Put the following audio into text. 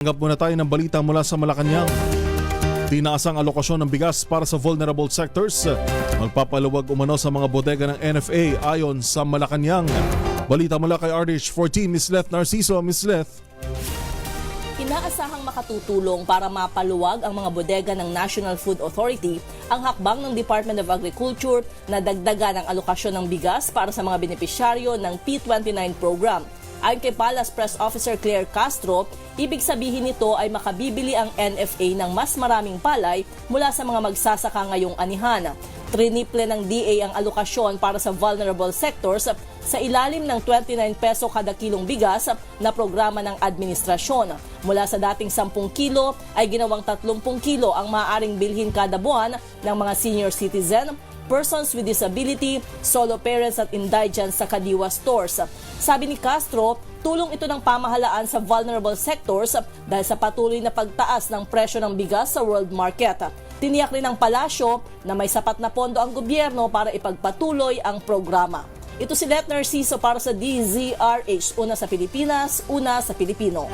Tanggap muna tayo ng balita mula sa Malacanang. Tinaasang alokasyon ng bigas para sa vulnerable sectors. Magpapaluwag umano sa mga bodega ng NFA ayon sa Malacanang. Balita mula kay RH14, Ms. Leth Narciso. Ms. Leth. Inaasahang makatutulong para mapaluwag ang mga bodega ng National Food Authority ang hakbang ng Department of Agriculture na dagdagan ang alokasyon ng bigas para sa mga benepisyaryo ng P29 program. Ayon kay Palace Press Officer Claire Castro, ibig sabihin nito ay makabibili ang NFA ng mas maraming palay mula sa mga magsasaka ngayong anihan. Triniple ng DA ang alokasyon para sa vulnerable sectors sa ilalim ng 29 peso kada kilong bigas na programa ng administrasyon. Mula sa dating 10 kilo ay ginawang 30 kilo ang maaaring bilhin kada buwan ng mga senior citizen, persons with disability, solo parents at indigents sa Kadiwa stores. Sabi ni Castro, tulong ito ng pamahalaan sa vulnerable sectors dahil sa patuloy na pagtaas ng presyo ng bigas sa world market. Tiniyak rin ng palasyo na may sapat na pondo ang gobyerno para ipagpatuloy ang programa. Ito si Leth Narciso para sa DZRH, una sa Pilipinas, una sa Pilipino.